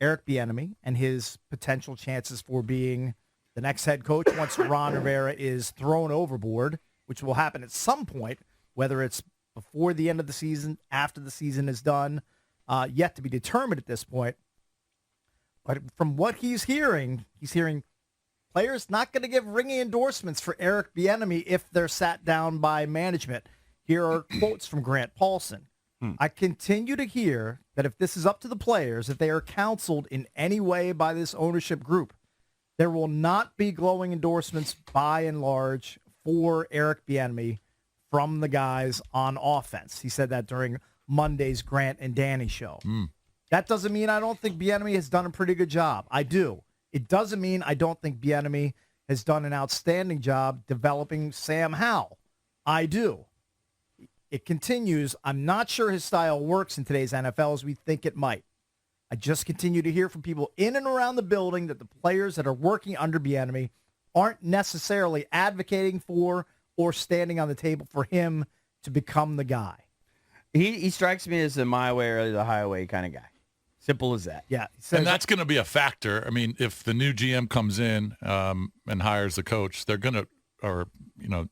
Eric Bieniemy and his potential chances for being the next head coach once Ron Rivera is thrown overboard, which will happen at some point, whether it's before the end of the season, after the season is done, yet to be determined at this point. But from what he's hearing players not going to give ringing endorsements for Eric Bieniemy if they're sat down by management. Here are quotes from Grant Paulson. I continue to hear that if this is up to the players, if they are counseled in any way by this ownership group, there will not be glowing endorsements by and large for Eric Bieniemy from the guys on offense. He said that during Monday's Grant and Danny show. That doesn't mean I don't think Bieniemy has done a pretty good job. I do. It doesn't mean I don't think Bieniemy has done an outstanding job developing Sam Howell. I do. It continues. I'm not sure his style works in today's NFL as we think it might. I just continue to hear from people in and around the building that the players that are working under Bieniemy aren't necessarily advocating for or standing on the table for him to become the guy. He strikes me as a my way or the highway kind of guy. Simple as that. Yeah. And that's going to be a factor. I mean, if the new GM comes in and hires the coach, they're going to, or, you know,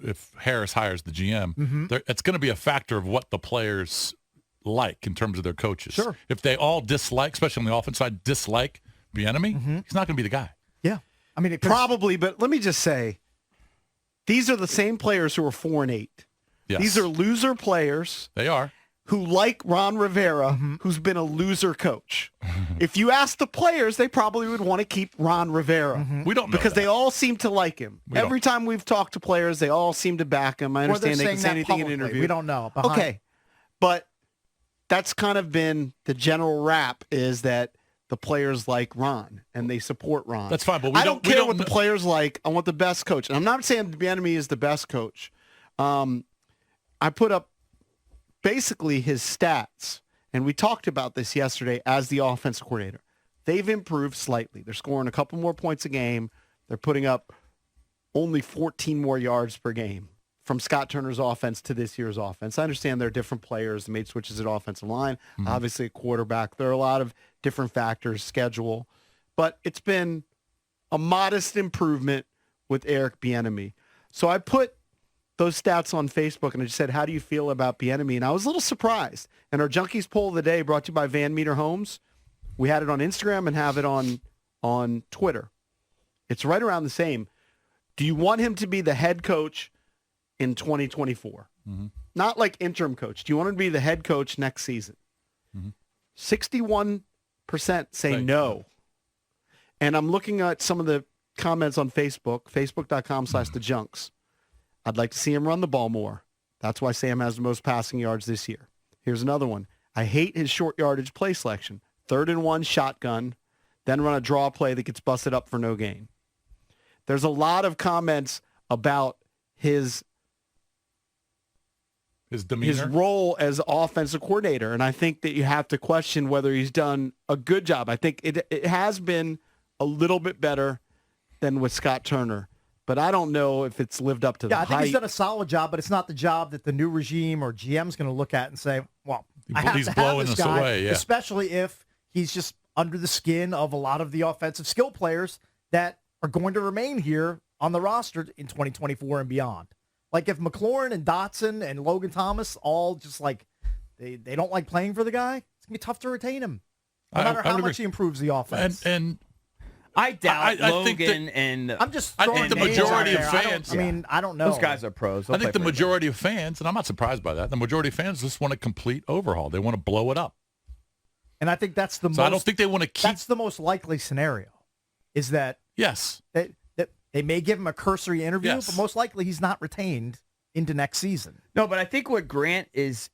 if Harris hires the GM, it's going to be a factor of what the players like in terms of their coaches. Sure. If they all dislike, especially on the offense side, dislike Bieniemy, he's not going to be the guy. Yeah. I mean, probably, but let me just say, these are the same players who are 4-8. Yes. These are loser players. They are. Who like Ron Rivera, who's been a loser coach. If you ask the players, they probably would want to keep Ron Rivera. We don't know because that. they all seem to like him. Every time we've talked to players, they all seem to back him. I understand they can say anything in an interview. We don't know. Okay, but that's kind of been the general rap is that the players like Ron and they support Ron. That's fine, but I don't care what the players like. I want the best coach, and I'm not saying Bieniemy is the best coach. I put up basically his stats, and we talked about this yesterday as the offensive coordinator. They've improved slightly. They're scoring a couple more points a game. They're putting up only 14 more yards per game from Scott Turner's offense to this year's offense. I understand there are different players. They made switches at offensive line, obviously a quarterback. There are a lot of different factors, schedule. But it's been a modest improvement with Eric Bieniemy. So I put those stats on Facebook, and I just said, how do you feel about Bieniemy? And I was a little surprised. And our Junkies poll of the day, brought to you by Van Meter Homes, we had it on Instagram and have it on Twitter. It's right around the same. Do you want him to be the head coach in 2024? Not like interim coach. Do you want him to be the head coach next season? 61% say no. And I'm looking at some of the comments on Facebook, facebook.com/thejunks. I'd like to see him run the ball more. That's why Sam has the most passing yards this year. Here's another one. I hate his short yardage play selection. 3rd and 1 shotgun, then run a draw play that gets busted up for no gain. There's a lot of comments about his demeanor, his role as offensive coordinator, and I think that you have to question whether he's done a good job. I think it has been a little bit better than with Scott Turner. But I don't know if it's lived up to the hype. I think he's done a solid job, but it's not the job that the new regime or GM's going to look at and say, well, I have to have this guy, away, yeah. Especially if he's just under the skin of a lot of the offensive skill players that are going to remain here on the roster in 2024 and beyond. Like if McLaurin and Dotson and Logan Thomas all just like they don't like playing for the guy, it's going to be tough to retain him, no matter how much he improves the offense. And I doubt Logan and I'm just I think the majority of fans. I mean, I don't know. Those guys are pros. I think the majority of fans, and I'm not surprised by that, the majority of fans just want a complete overhaul. They want to blow it up. And I think that's the most. I don't think they want to keep. That's the most likely scenario, is that yes, that they may give him a cursory interview, Yes. but most likely he's not retained into next season. No, but I think what Grant is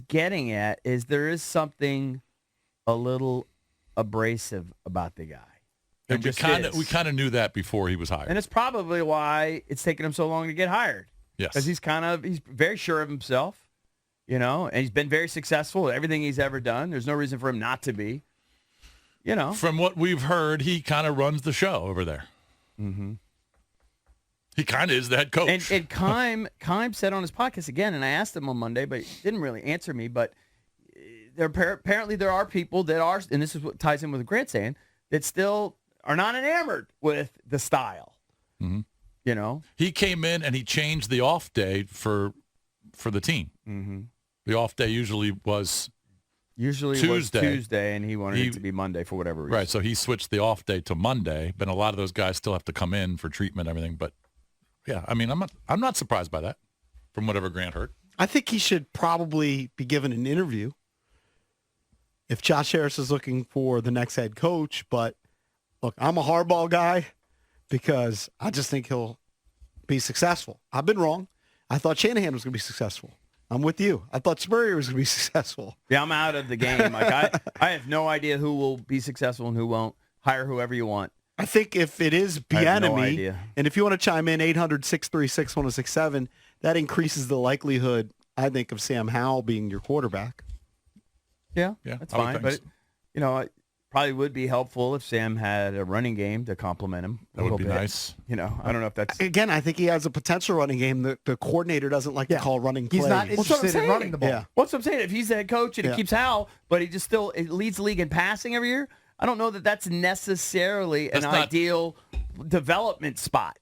getting at is there is something a little abrasive about the guy. And we kind of knew that before he was hired. And it's probably why it's taken him so long to get hired. Yes. Because he's very sure of himself, and he's been very successful at everything he's ever done. There's no reason for him not to be, From what we've heard, he kind of runs the show over there. Mm-hmm. He kind of is the head coach. And Keim said on his podcast again, and I asked him on Monday, but he didn't really answer me, but apparently there are people that are, and this is what ties in with Grant saying, that still are not enamored with the style. Mm-hmm. You know, he came in and he changed the off day for the team. mm-hmm. The off day usually was Tuesday, and he wanted it to be Monday for whatever reason. right. So he switched the off day to Monday, but a lot of those guys still have to come in for treatment and everything. But yeah, I mean, I'm not surprised by that from whatever Grant heard. I think he should probably be given an interview if Josh Harris is looking for the next head coach. But look, I'm a Harbaugh guy because I just think he'll be successful. I've been wrong. I thought Shanahan was going to be successful. I'm with you. I thought Spurrier was going to be successful. Yeah, I'm out of the game. Like I have no idea who will be successful and who won't. Hire whoever you want. I think if it is I have no Bieniemy, idea. and if you want to chime in, 800-636-1067, that increases the likelihood, I think, of Sam Howell being your quarterback. Yeah, Yeah, that's I would fine. think But so. you know, it probably would be helpful if Sam had a running game to complement him. That would be nice. You know, I don't know if that's. Again, I think he has a potential running game that the coordinator doesn't like to call running plays. He's not What's what I'm interested in saying? running the ball. Yeah. What's what I'm saying? If he's the head coach and Yeah. it keeps Howell, but he just still it leads the league in passing every year, I don't know that that's necessarily an That's not- ideal development spot.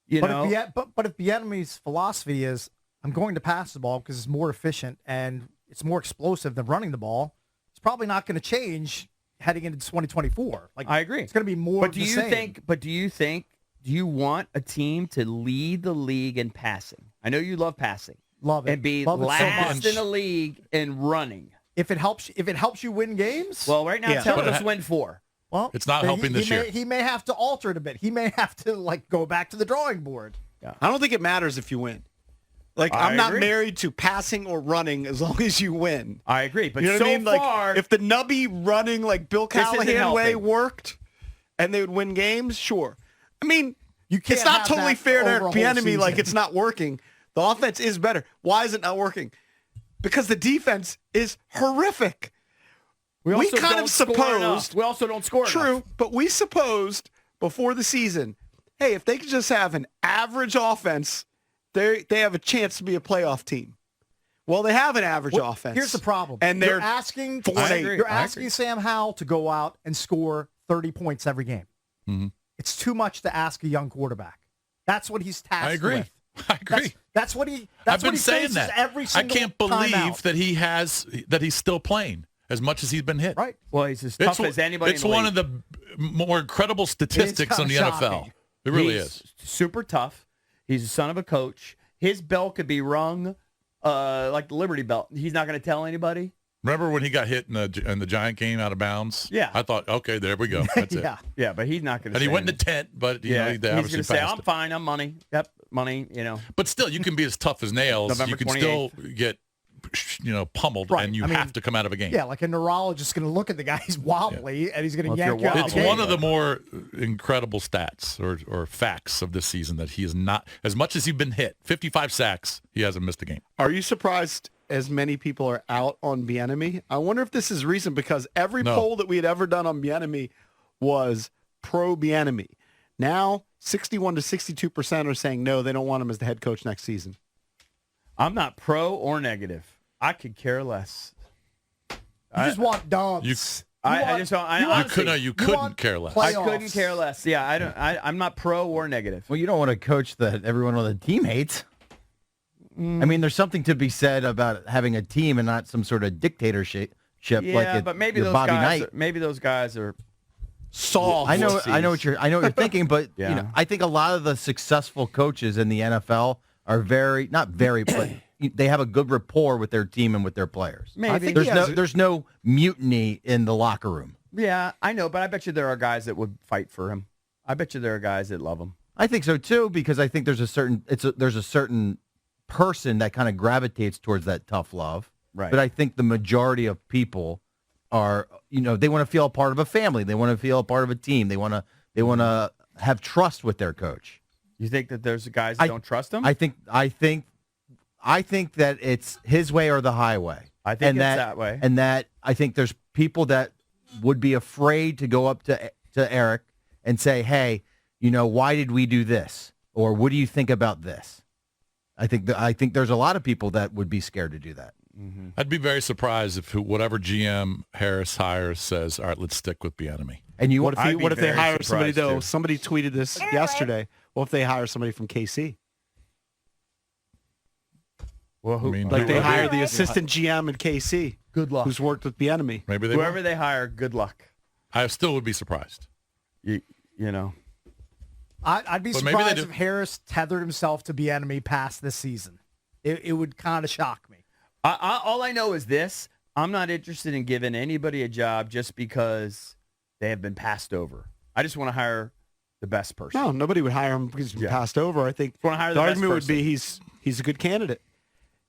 You know, But if Bieniemy's philosophy is I'm going to pass the ball because it's more efficient and it's more explosive than running the ball, it's probably not going to change heading into 2024. Like I agree. It's going to be more. But of do the you same. think? But do you want a team to lead the league in passing? I know you love passing. Love it And be Love it so last much. in the league in running. If it helps you win games, Well, right now Yeah. it's helping But us win 4. well, It's not then helping this year. He may have to alter it a bit. He may have to go back to the drawing board. I don't think it matters if you win. Like, I I'm not agree. married to passing or running as long as you win. I agree, but You know so what I mean? far, Like, if the nubby running like Bill This isn't Callahan way helping. worked and they would win games, sure. I mean, You can't it's not have totally that fair to over Eric a whole Bieniemy like season. it's not working. The offense is better. Why is it not working? Because the defense is horrific. we we also kind don't of score enough. supposed- We also don't score True, enough. but we supposed before the season, hey, if they could just have an average offense, they have a chance to be a playoff team. Well, they have an average offense. Here's the problem. And you're they're asking 4-8. You're I asking agree. Sam Howell to go out and score 30 points every game. Mm-hmm. It's too much to ask a young quarterback. That's what he's tasked I agree. with. I agree. That's what he. I've That's what been he saying faces that. every I single can't time believe out. that he's still playing as much as he's been hit. Right. Well, he's as tough as anybody. It's in the one league. of the more incredible statistics on the kinda NFL. shocking. It really He's is. super tough. He's a son of a coach. His bell could be rung like the Liberty belt. He's not going to tell anybody. Remember when he got hit in the Giant game out of bounds? Yeah. I thought, okay, there we go. That's it. Yeah. Yeah, but he's not going to. And he went in the tent, but you know, he's they going obviously to say, passed "I'm it. fine. I'm money. Yep, money. You know." But still, you can be as tough as nails. November You can 28th. still get, pummeled, Right. and you I mean, have to come out of a game. Yeah, like a neurologist is going to look at the guy. He's wobbly, and he's going to Well, if yank you're you out It's of the game. one of the more incredible stats or facts of this season that he is not, as much as he's been hit, 55 sacks, he hasn't missed a game. Are you surprised as many people are out on Bieniemy? I wonder if this is recent because every No. poll that we had ever done on Bieniemy was pro Bieniemy. Now, 61 to 62% are saying no, they don't want him as the head coach next season. I'm not pro or negative. I could care less. You just want dunks. I just don't. You honestly, couldn't want care less. I playoffs. couldn't care less. Yeah, I don't. I'm not pro or negative. Well, you don't want a coach that everyone on the team hates. I mean, there's something to be said about having a team and not some sort of dictatorship Yeah, like but maybe your those Bobby guys. Knight. Maybe those guys are. Soft. I know what you're thinking, but Yeah. I think a lot of the successful coaches in the NFL are not very, but they have a good rapport with their team and with their players. Maybe. I think There's no mutiny in the locker room. Yeah, I know, but I bet you there are guys that would fight for him. I bet you there are guys that love him. I think so too, because I think there's a certain person that kind of gravitates towards that tough love. Right. But I think the majority of people are, they want to feel a part of a family. They want to feel a part of a team. They want to have trust with their coach. You think that there's guys that don't trust him? I think that it's his way or the highway. I think it's that way. And that I think there's people that would be afraid to go up to Eric and say, "Hey, why did we do this?" Or "What do you think about this?" I think there's a lot of people that would be scared to do that. I'd be very surprised if whatever GM Harris hires says, all right, let's stick with Bieniemy. And you What if they hire somebody, though? too. Somebody tweeted this yesterday. What if they hire somebody from KC? Well, I mean, Like they whoever- hire the assistant GM in KC, good luck. who's worked with Bieniemy. Maybe they Whoever won't. they hire, good luck. I still would be surprised. You know. I'd be But maybe they surprised do. if Harris tethered himself to Bieniemy past this season. It would kind of shock me. All I know is this. I'm not interested in giving anybody a job just because they have been passed over. I just want to hire the best person. No, nobody would hire him because he's been passed over. I think wanna hire the the best argument would be person. he's a good candidate.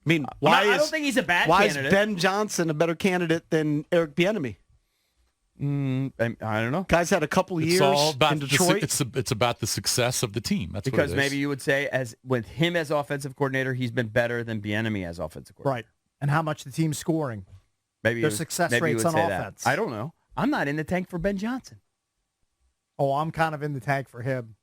I mean, why I don't think he's a bad why candidate. is Ben Johnson a better candidate than Eric Bieniemy? I don't know. Guy's had a couple of It's years all about in the Detroit. it's about the success of the team. That's Because what it is. maybe you would say, as with him as offensive coordinator, he's been better than Bieniemy as offensive coordinator. Right. And how much the team's scoring. Maybe Their you would- success maybe you rates would on say that. offense. I don't know. I'm not in the tank for Ben Johnson. Oh, I'm kind of in the tank for him.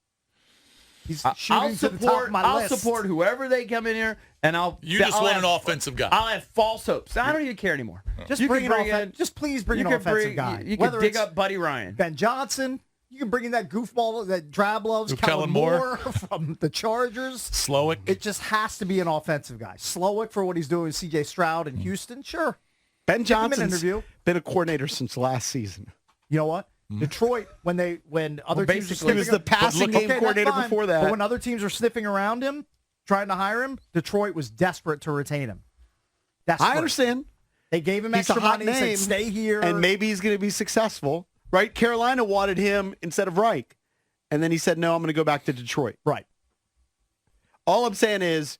He's I'll shooting to the top of my I'll list. support whoever they come in here, and You just I'll want have- an offensive guy. I'll have false hopes. I don't even care anymore. Just You bring can an offense. Just please bring you an can offensive bring- guy. You can Whether dig it's up Buddy Ryan. Ben Johnson. You can bring in that goofball that Drab loves, Kellen Kellen Moore. Moore from the Chargers. Slowick. It just has to be an offensive guy. Slowick for what he's doing with C.J. Stroud in Houston, sure. Ben him an Johnson's interview. been a coordinator since last season. You know what? Detroit, when other teams are basically- sniffing He was the passing game that's coordinator fine. before that. But when other teams are sniffing around him, trying to hire him, Detroit was desperate to retain him. Desperate. I understand. They gave him He's a extra hot money, name, said stay here. and maybe he's going to be successful. Right? Carolina wanted him instead of Reich, and then he said, "No, I'm going to go back to Detroit." right. All I'm saying is,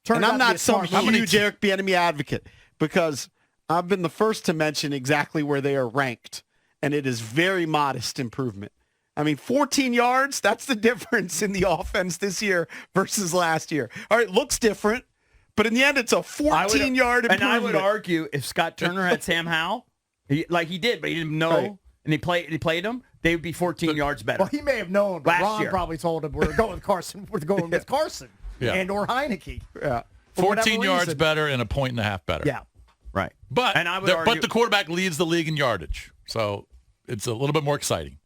Turns and out I'm to be a not some smart move. huge Eric Bieniemy advocate because I've been the first to mention exactly where they are ranked, and it is very modest improvement. I mean, 14 yards, that's the difference in the offense this year versus last year. All right, looks different, but in the end, it's a 14-yard improvement. And I would argue if Scott Turner had Sam Howell, like he did, but he didn't know, Right. and he played him, they would be 14 yards better. Well, he may have known, but Last Ron year. probably told him we're going with Carson. We're going with Carson Yeah. and or Heineke. Yeah. For whatever 14 yards reason. better and a point and a half better. Yeah. right. But And I would argue, but the quarterback leads the league in yardage. So it's a little bit more exciting.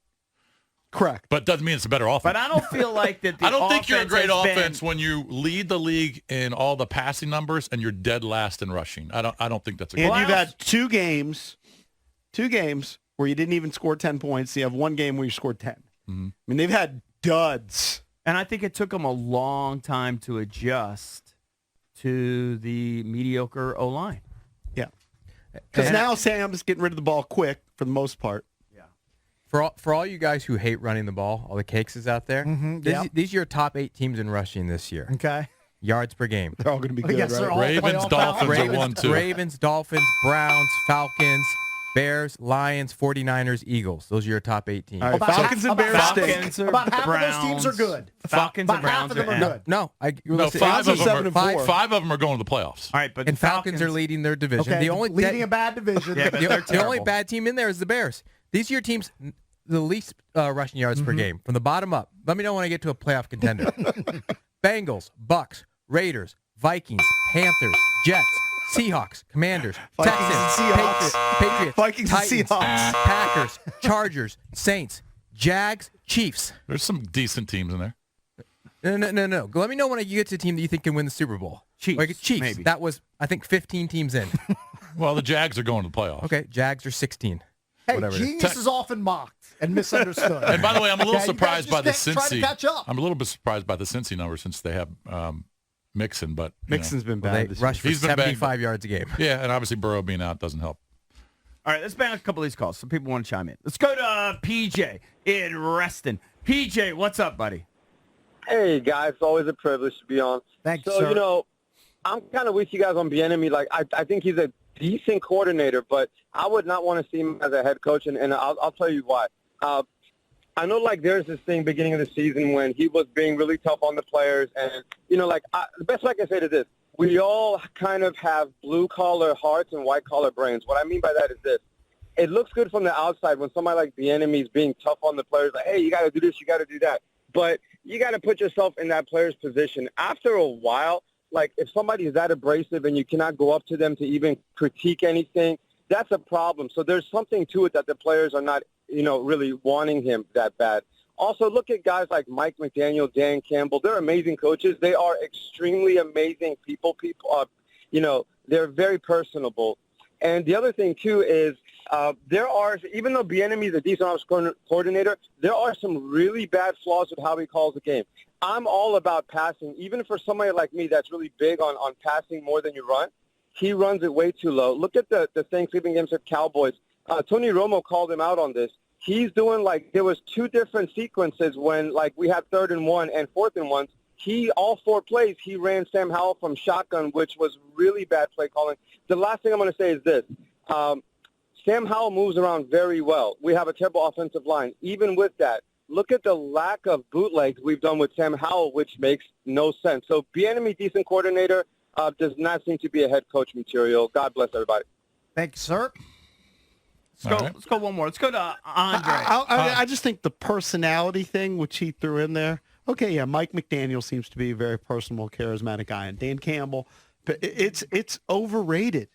Correct. But doesn't mean it's a better offense. but I don't feel like that. The I don't think you're a great has been- offense when you lead the league in all the passing numbers and you're dead last in rushing. I don't think that's a And good. you've had two games where you didn't even score 10 points. You have one game where you scored 10. Mm-hmm. I mean, they've had duds. And I think it took them a long time to adjust to the mediocre O-line. Yeah. Because And- now Sam's getting rid of the ball quick for the most part. For all you guys who hate running the ball, all the Cakeses out there, yeah. these are your top 8 teams in rushing this year. Okay. Yards per game. They're all going to be good, Yes, they're right? all Ravens, playoff Dolphins bound. are 1-2. Ravens, Dolphins, Browns, Falcons, Bears, Lions, 49ers, Eagles. Those are your top 8 teams. All right, About Falcons half- and Bears about stink. Falcons are About half Browns. of those teams are good. Falcons About and Browns half of them are are good. No, No, listen, five of are 7 and them 4. five of them are going to the playoffs. All right, but and the Falcons are leading their division. Okay. The only leading a bad division. Yeah, but the, they're the only terrible. bad team in there is the Bears. These are your teams, the least rushing yards per game from the bottom up. Let me know when I get to a playoff contender. Bengals, Bucks, Raiders, Vikings, Panthers, Jets, Seahawks, Commanders, Vikings Texans, and Seahawks. Patriots, Vikings and Titans, Seahawks. Packers, Chargers, Saints, Jags, Chiefs. There's some decent teams in there. No. Let me know when you get to a team that you think can win the Super Bowl. Chiefs, Like Chiefs. maybe. That was, I think, 15 teams in. Well, the Jags are going to the playoffs. Okay, Jags are 16. Hey, Whatever it is. genius is often mocked and misunderstood. And by the way, I'm a little Yeah, you guys surprised by the just try to Cincy. catch up. I'm a little bit surprised by the Cincy number since they have Mixon, but you know. Mixon's been Well, bad they this rush for He's been banged, 75 yards a game. Yeah, and obviously Burrow being out doesn't help. All right, let's bang a couple of these calls. Some people want to chime in. Let's go to PJ in Reston. PJ, what's up, buddy? Hey, guys. It's always a privilege to be on. Thank you, So, sir. I'm kind of with you guys on Bieniemy. Like, I think he's a decent coordinator, but I would not want to see him as a head coach, and I'll tell you why. I know, like, there's this thing beginning of the season when he was being really tough on the players, and, the best way I can say it is this. We all kind of have blue-collar hearts and white-collar brains. What I mean by that is this. It looks good from the outside when somebody like Bieniemy is being tough on the players, like, hey, you got to do this, you got to do that. But you got to put yourself in that player's position. After a while, like if somebody is that abrasive and you cannot go up to them to even critique anything, that's a problem. So there's something to it that the players are not, really wanting him that bad. Also, look at guys like Mike McDaniel, Dan Campbell. They're amazing coaches. They are extremely amazing people. They're very personable. And the other thing, too, is even though Bieniemy is a decent offensive coordinator, there are some really bad flaws with how he calls the game. I'm all about passing. Even for somebody like me that's really big on passing more than you run, he runs it way too low. Look at the Thanksgiving games with Cowboys. Tony Romo called him out on this. He's doing there was 2 different sequences when we had 3rd and 1 and 4th and 1s. All 4 plays, he ran Sam Howell from shotgun, which was really bad play calling. The last thing I'm going to say is this. Sam Howell moves around very well. We have a terrible offensive line. Even with that, look at the lack of bootlegs we've done with Sam Howell, which makes no sense. So Bieniemy, decent coordinator, does not seem to be a head coach material. God bless everybody. Thank you, sir. Let's go one more. Let's go to Andre. I just think the personality thing, which he threw in there. Okay, yeah, Mike McDaniel seems to be a very personable, charismatic guy, and Dan Campbell, but it's overrated.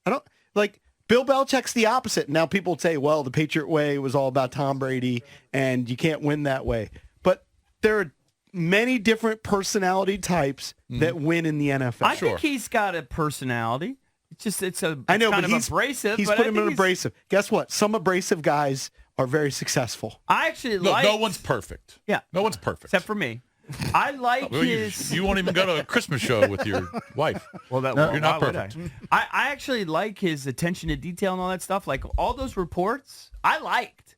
I don't like Bill Belichick's the opposite. Now people say, well, the Patriot way was all about Tom Brady, and you can't win that way. But there are many different personality types that win in the NFL. I think he's got a personality. I know, kind but of abrasive. He's put him in abrasive. Guess what? Some abrasive guys are very successful. I actually no one's perfect. Yeah. No one's perfect. Except for me. I like his... You won't even go to a Christmas show with your wife. Well, you're not perfect. I actually like his attention to detail and all that stuff. Like all those reports, I liked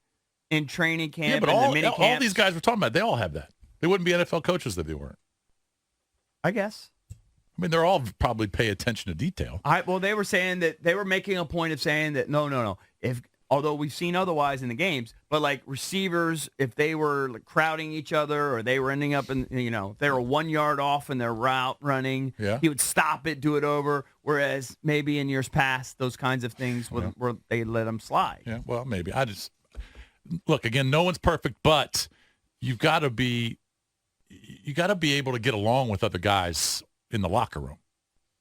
in training camp but and the mini all camps. these guys we're talking about, they all have that. They wouldn't be NFL coaches if they weren't. I guess. I mean, they're all probably pay attention to detail. They were saying that they were making a point of saying that no. Although we've seen otherwise in the games, but like receivers, if they were crowding each other or they were ending up in, they were 1 yard off in their route running, he would stop it, do it over. Whereas maybe in years past, those kinds of things were they let them slide. Yeah, well, maybe. Look, again, no one's perfect, but you got to be able to get along with other guys in the locker room,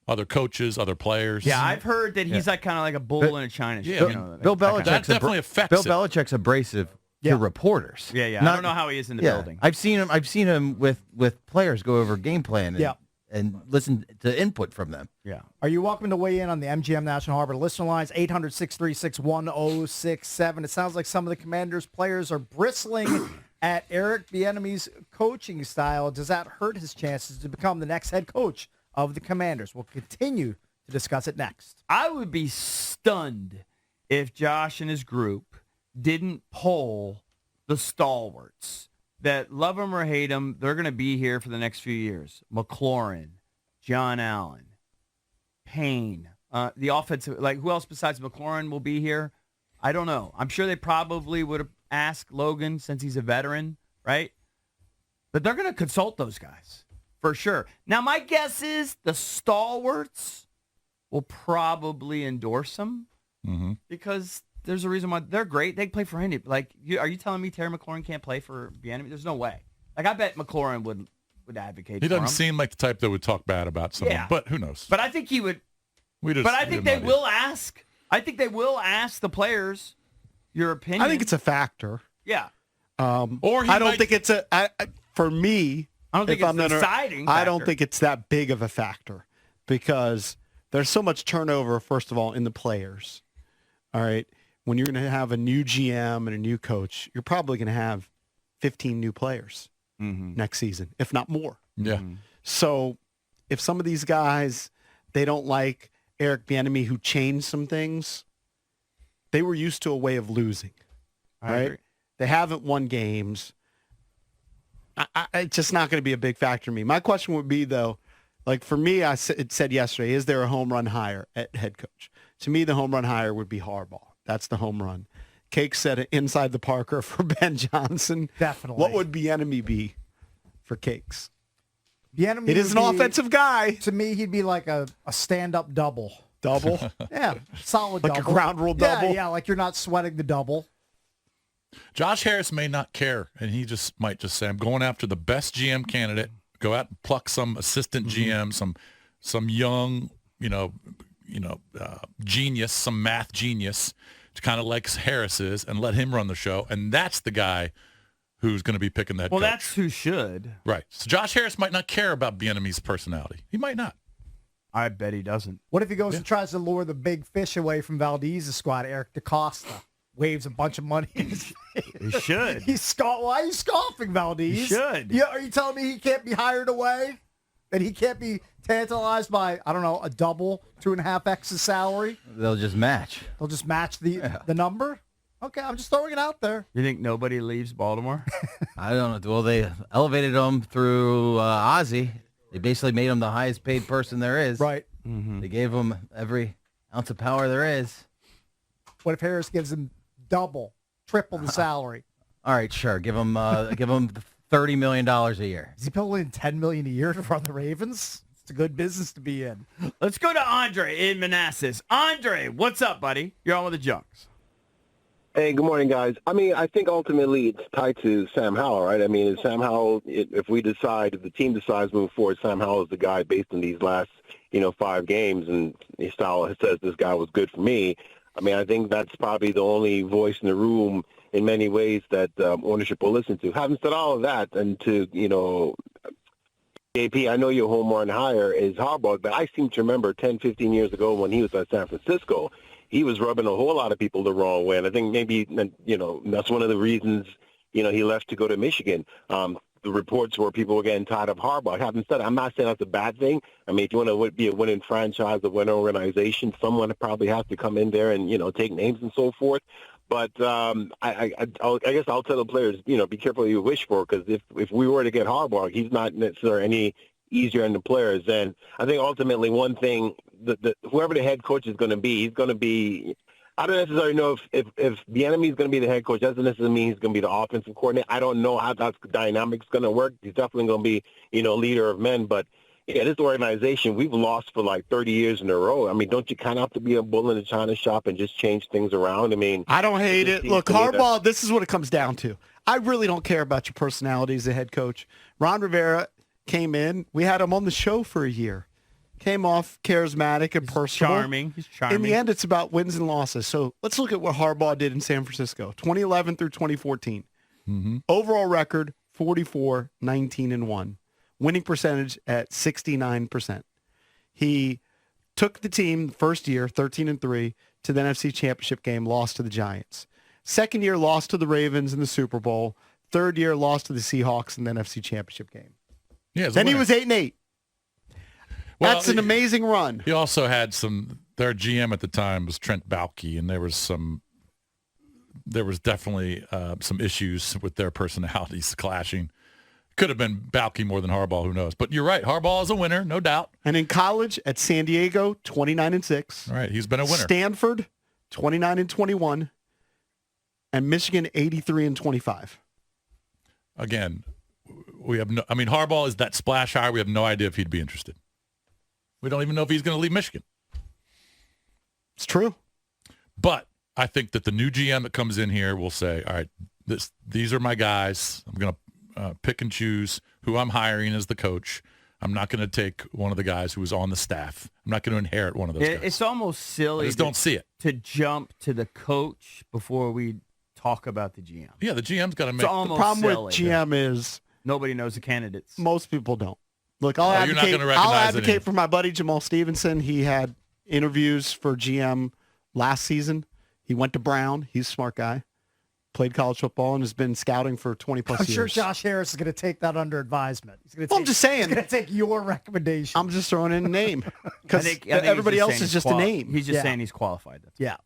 other coaches, other players. Yeah, I've heard that he's kind of like a bull in a china shop. Bill Belichick's that definitely affects Bill Belichick's abrasive to reporters. Yeah. I don't know how he is in the building. I've seen him with players go over game plan and listen to input from them. Yeah. Are you welcome to weigh in on the MGM National Harbor listener lines, 800-636-1067. It sounds like some of the Commanders players are bristling at Eric Bieniemy's coaching style. Does that hurt his chances to become the next head coach of the Commanders? We'll continue to discuss it next. I would be stunned if Josh and his group didn't poll the stalwarts that, love them or hate them, they're going to be here for the next few years. McLaurin, John Allen, Payne, the offensive, who else besides McLaurin will be here? I don't know. I'm sure they probably would have asked Logan since he's a veteran, right? But they're going to consult those guys for sure. Now, my guess is the stalwarts will probably endorse him because there's a reason why they're great. They play for Indy. Are you telling me Terry McLaurin can't play for Bieniemy? There's no way. I bet McLaurin would advocate for him. He doesn't seem like the type that would talk bad about someone, but who knows? But I think he would. I think they will ask. I think they will ask the players your opinion. I think it's a factor. Yeah. Or I don't think it's for me. I don't think it's deciding factor. I don't think it's that big of a factor because there's so much turnover, first of all, in the players. All right. When you're going to have a new GM and a new coach, you're probably going to have 15 new players next season, if not more. Yeah. So if some of these guys, they don't like Eric Bieniemy, who changed some things, they were used to a way of losing, right? They haven't won games. It's just not going to be a big factor to me. My question would be, though, for me, it said yesterday, is there a home run hire at head coach? To me, the home run hire would be Harbaugh. That's the home run. Cake said it inside the Parker for Ben Johnson. Definitely. What would Bieniemy be for Cakes? Bieniemy It is an offensive guy. To me, he'd be like a stand-up double. Double? Yeah, solid Like double. a ground rule double? Yeah, like you're not sweating the double. Josh Harris may not care, and he might just say, I'm going after the best GM candidate Go out and pluck some assistant GM, some young, genius, some math genius, kind of like Harris is, and let him run the show. And that's the guy who's going to be picking that. Well, coach. that's who should. Right. So Josh Harris might not care about Bieniemy's personality. He might not. I bet he doesn't. What if he goes and tries to lure the big fish away from Valdez's squad? Eric DaCosta waves a bunch of money. He should. Why are you scoffing, Valdez? He should. Yeah, are you telling me he can't be hired away? That he can't be tantalized by, I don't know, a double, 2.5x salary? They'll just match. They'll just match the number? Okay, I'm just throwing it out there. You think nobody leaves Baltimore? I don't know. Well, they elevated him through Ozzie. They basically made him the highest paid person there is. Right. Mm-hmm. They gave him every ounce of power there is. What if Harris gives him double, triple the salary? All right, sure. Give him $30 million a year. Is he pulling in $10 million a year to run the Ravens? It's a good business to be in. Let's go to Andre in Manassas. Andre, what's up, buddy? You're on with the Junks. Hey, good morning, guys. I mean, I think ultimately it's tied to Sam Howell, right? I mean, is Sam Howell, if the team decides moving forward, Sam Howell is the guy based on these last, 5 games, and his style says this guy was good for me. I mean, I think that's probably the only voice in the room in many ways that ownership will listen to. Having said all of that, and to, JP, I know your home run hire is Harbaugh, but I seem to remember 10, 15 years ago when he was at San Francisco, he was rubbing a whole lot of people the wrong way. And I think maybe, that's one of the reasons, he left to go to Michigan. The reports were people were getting tired of Harbaugh. Having said that, I'm not saying that's a bad thing. I mean, if you want to be a winning franchise, a winning organization, someone probably has to come in there and, take names and so forth. But I guess I'll tell the players, be careful what you wish for, because if we were to get Harbaugh, he's not necessarily any easier on the players. And I think ultimately one thing, whoever the head coach is going to be, he's going to be – I don't necessarily know if Bieniemy is going to be the head coach. That doesn't necessarily mean he's going to be the offensive coordinator. I don't know how that dynamic's going to work. He's definitely going to be, leader of men. But, yeah, this organization, we've lost for like 30 years in a row. I mean, don't you kind of have to be a bull in the china shop and just change things around? I mean, I don't hate it. Look, Harbaugh, this is what it comes down to. I really don't care about your personality as a head coach. Ron Rivera came in. We had him on the show for a year. Came off charismatic and personal. Charming. He's charming. In the end, it's about wins and losses. So let's look at what Harbaugh did in San Francisco, 2011 through 2014. Mm-hmm. Overall record, 44-19-1. Winning percentage at 69%. He took the team first year, 13-3, to the NFC Championship game, lost to the Giants. Second year, lost to the Ravens in the Super Bowl. Third year, lost to the Seahawks in the NFC Championship game. Yeah, then he was 8-8. Well, that's an amazing run. He also had their GM at the time was Trent Baalke, and there was definitely some issues with their personalities clashing. Could have been Baalke more than Harbaugh, who knows? But you're right, Harbaugh is a winner, no doubt. And in college at San Diego, 29-6. All right, he's been a winner. Stanford, 29-21, and Michigan, 83-25. Again, Harbaugh is that splash hire. We have no idea if he'd be interested. We don't even know if he's going to leave Michigan. It's true. But I think that the new GM that comes in here will say, all right, these are my guys. I'm going to pick and choose who I'm hiring as the coach. I'm not going to take one of the guys who was on the staff. I'm not going to inherit one of those guys. It's almost silly. I just don't see it. To jump to the coach before we talk about the GM. Yeah, the GM's got to make. It's almost the problem silly. with GM is nobody knows the candidates. Most people don't. Look, I'll you're not gonna recognize advocate for my buddy Jamal Stevenson. He had interviews for GM last season. He went to Brown. He's a smart guy. Played college football and has been scouting for 20-plus years. I'm sure Josh Harris is going to take that under advisement. I'm just saying. He's going to take your recommendation. I'm just throwing in a name. Because everybody else is just a name. He's just saying he's qualified. Yeah.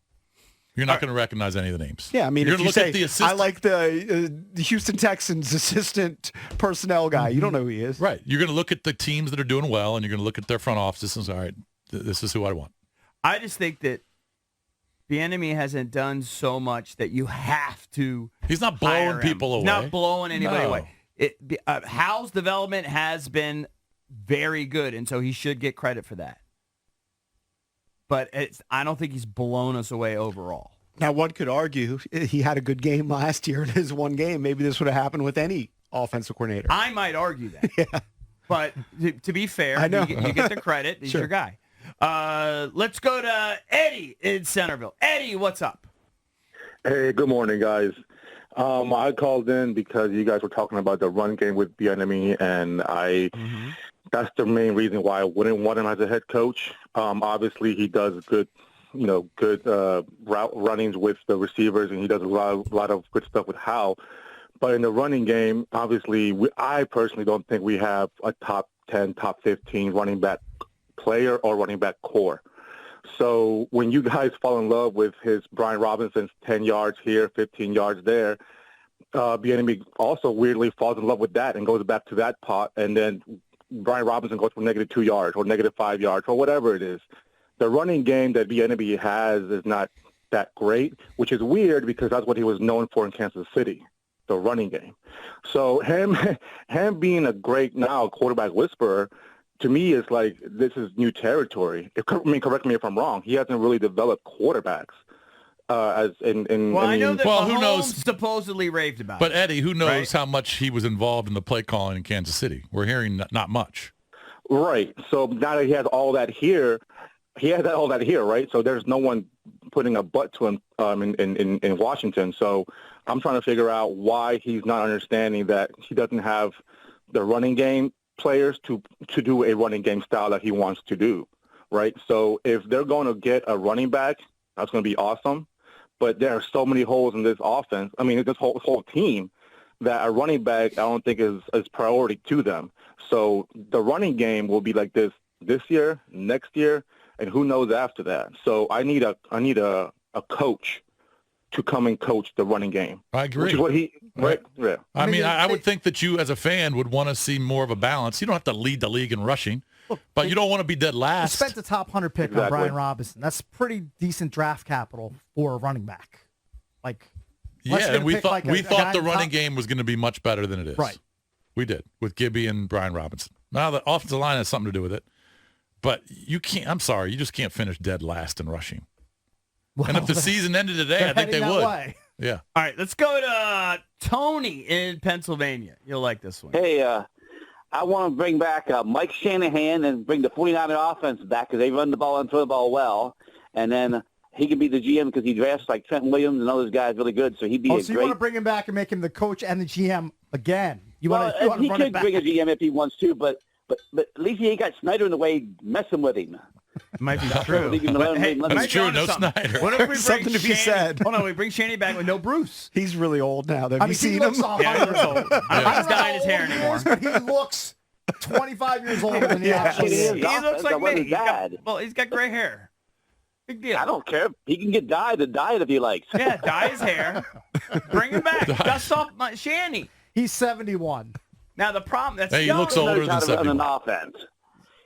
You're not going to recognize any of the names. Yeah, I mean, if you say, I like the Houston Texans assistant personnel guy. You don't know who he is. Right. You're going to look at the teams that are doing well, and you're going to look at their front offices and say, all right, this is who I want. I just think that Bieniemy hasn't done so much that you have to. He's not blowing people away. He's not blowing anybody No. away. Hal's development has been very good, and so he should get credit for that. But I don't think he's blown us away overall. Now, one could argue he had a good game last year in his one game. Maybe this would have happened with any offensive coordinator. I might argue that. Yeah. But to be fair, I know. you get the credit. He's Sure. your guy. Let's go to Eddie in Centerville. Eddie, what's up? Hey, good morning, guys. I called in because you guys were talking about the run game with Bieniemy, and that's the main reason why I wouldn't want him as a head coach. Obviously, he does good route runnings with the receivers, and he does a lot of good stuff with Howe. But in the running game, obviously, I personally don't think we have a top 10, top 15 running back player or running back core. So when you guys fall in love with his Brian Robinson's 10 yards here, 15 yards there, Bieniemy also weirdly falls in love with that and goes back to that pot, and then Brian Robinson goes for -2 yards or -5 yards or whatever it is. The running game that Bieniemy has is not that great, which is weird because that's what he was known for in Kansas City, the running game. So him being a great now quarterback whisperer, to me, is like this is new territory. Correct me if I'm wrong. He hasn't really developed quarterbacks I know that Well, who Mahomes knows? supposedly raved about But it. Eddie, who knows Right. how much he was involved in the play calling in Kansas City? We're hearing not much. Right. So now that he has all that here, right? So there's no one putting a butt to him in Washington. So I'm trying to figure out why he's not understanding that he doesn't have the running game players to do a running game style that he wants to do, right? So if they're going to get a running back, that's going to be awesome. But there are so many holes in this offense. I mean, this whole team that a running back I don't think is priority to them. So the running game will be like this year, next year, and who knows after that. So I need a coach to come and coach the running game. I agree. Which is what he right. Yeah. I mean, I would think that you as a fan would want to see more of a balance. You don't have to lead the league in rushing, but you don't want to be dead He last. spent the top 100 pick on Exactly. Brian Robinson. That's pretty decent draft capital for a running back. Like, unless Yeah, you're and we gonna pick, thought like, we a thought guy the in running top- game was going to be much better than it is. Right. We did with Gibby and Brian Robinson. Now the offensive line has something to do with it, but you can't. I'm sorry, you just can't finish dead last in rushing. And if the season ended today, they're I think they heading that would. way. Yeah. All right, let's go to Tony in Pennsylvania. You'll like this one. Hey, I want to bring back Mike Shanahan and bring the 49er offense back because they run the ball and throw the ball well. And then he can be the GM because he drafts like Trent Williams and all those guys really good. So he'd be Oh, a so you great. want to bring him back and make him the coach and the GM again? You want Well, to he run it could back? bring a GM if he wants to, but at least he ain't got Snyder in the way messing with him. It might be true. Leave him But, alone, hey, leave him might alone. That's be true. onto No something. Snyder. What if we There's bring something to be Shanny- said. Hold on, we bring Shanny back with no Bruce. He's really old now. Have I you mean, he seen looks him? 100 years old. I don't think he's I don't know dyeing his how hair old he anymore. is, but he looks 25 years older than he actually He is. is. He looks like That wasn't me. He's got, bad. well, he's got gray hair. Big deal. I don't care. He can get dyed and dye it if he likes. Yeah, dye his hair. Bring him back. Dust off my Shanny. He's 71. Now the problem that's Hey, he young. looks older Knows how than to run an 71. offense.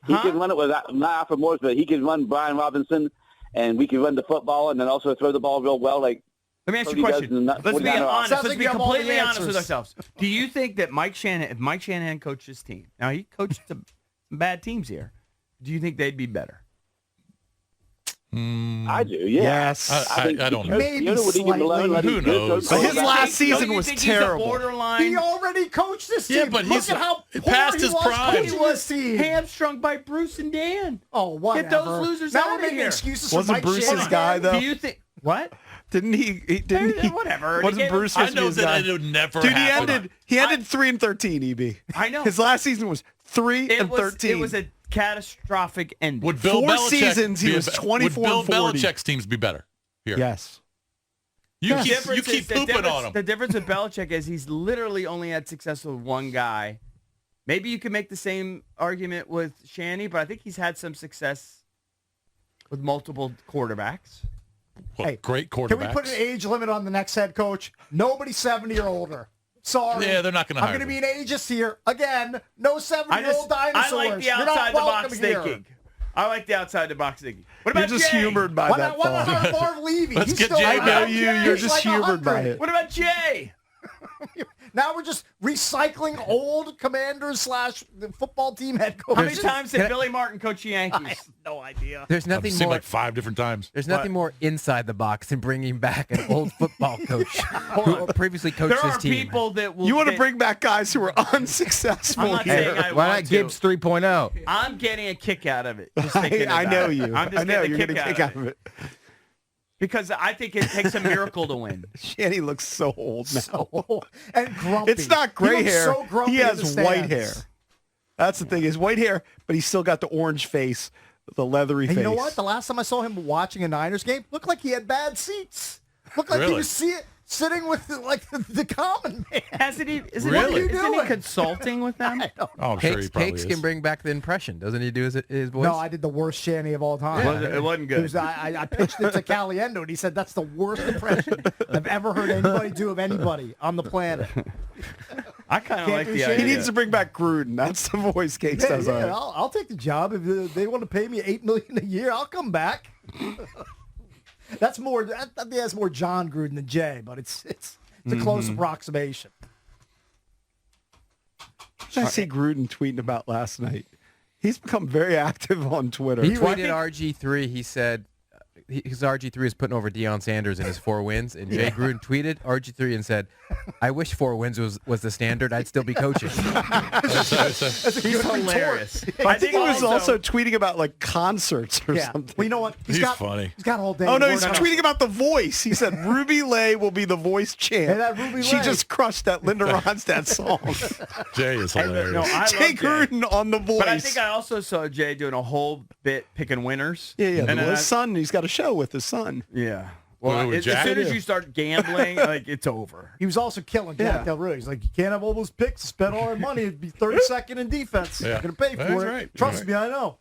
He can run it with not Alfred Morris, but he can run Brian Robinson, and we can run the football and then also throw the ball real well. Like Let me ask you a He question. doesn't- Let's be 49er honest. Sounds Let's like be you have all the completely honest with answers. ourselves. Do you think that if Mike Shanahan coached his team, now he coached some bad teams here, do you think they'd be better? I do, yeah. Yes. I don't know. Maybe You know what he can slightly. learn, let Who him do it. knows? But his Don't you last think- season don't you was think he's a terrible. borderline. He already coached this team. Yeah, but Look he's at how poor past he his was prime. coaching this team. hamstrung by Bruce and Dan. Oh, whatever. Get those losers now out we're of making here. excuses Wasn't for Mike Bruce his Shanahan. guy, though? Do you think what? Didn't he? Didn't he? Whatever. He Wasn't gave Bruce I supposed to be know his that guy? it would never Dude, happen. he ended 3-13. EB. I know. His last season was 3-13. It was a catastrophic ending. Would Bill 4 Belichick seasons, he be was a- 24 Would and Bill 40. Belichick's teams be better? Here. Yes. You The keep, difference you keep is- the pooping difference- on him. The difference with Belichick is he's literally only had success with one guy. Maybe you could make the same argument with Shanny, but I think he's had some success with multiple quarterbacks. What, Hey, great quarterbacks. Can we put an age limit on the next head coach? Nobody 70 or older. Sorry. Yeah, they're not going to I'm hire going to him. be an ageist here. Again, no 70-year-old I dinosaurs. like the You're not outside the box welcome here. thinking. I like the outside the box thinking. What You're about just Jay? humored by Why that not thought. Marv Levy? Let's He's get still Jay around. back. I know you. You're He's just like humored by 100. it. What about Jay? Now we're just recycling old Commanders / football team head coaches. How many times did Billy Martin coach the Yankees? I have no idea. There's I've nothing seen more. like 5 different times. There's nothing more inside the box than bringing back an old football coach who previously coached There his are team. people that will. You want to that- bring back guys who are unsuccessful I'm not here. saying I Why want not to. Gibbs 3.0? I'm getting a kick out of it. Just thinking I about know it. you. I'm just I know getting you're a going to kick kick out of it because I think it takes a miracle to win. Shanny looks so old now. And grumpy. It's not He gray looks hair. so grumpy He in has the white stands. hair. That's the thing. Is white hair, but he's still got the orange face, the leathery And face. you know what? The last time I saw him watching a Niners game, looked like he had bad seats. Looked like he Really? was sitting with the common man. Isn't he Really? consulting with them? Oh, I'm sure he Cakes, probably Cakes is. can bring back the impression. Doesn't he do his voice? No, I did the worst Shanny of all time. It wasn't good. I pitched it to Caliendo, and he said that's the worst impression I've ever heard anybody do of anybody on the planet. I kind of Can't like do the shit. idea. He needs to bring back Gruden. That's the voice Cakes does. on it. I'll take the job if they want to pay me $8 million a year. I'll come back. That's more. I think that's more John Gruden than Jay, but it's a close approximation. I see Gruden tweeting about last night. He's become very active on Twitter. He tweeted RG3. He said his RG3 is putting over Deion Sanders in his 4 wins. And Jay Gruden tweeted RG3 and said, I wish 4 wins was the standard. I'd still be coaching. He's hilarious. I think he was also tweeting about like concerts or Yeah. something. Well, you know what? He's funny. He's got all day. Oh no, to he's work on tweeting about the voice. He said Ruby Lay will be the voice champ. Hey, that Ruby she Lay. just crushed that Linda Ronstadt song. Jay is hilarious. No, I love Jay Jay. Gruden on the voice. But I think I also saw Jay doing a whole bit picking winners. yeah. And Well, then his son, he's got a show with his son. Yeah. Well, Well, with as Jack? soon as you start gambling, like it's over. He was also killing Jack Del Rio. He's like, you can't have all those picks, spend all our money, it'd be 32nd in defense. Yeah. You're going to pay That's for it. right. Trust Right. me, I know.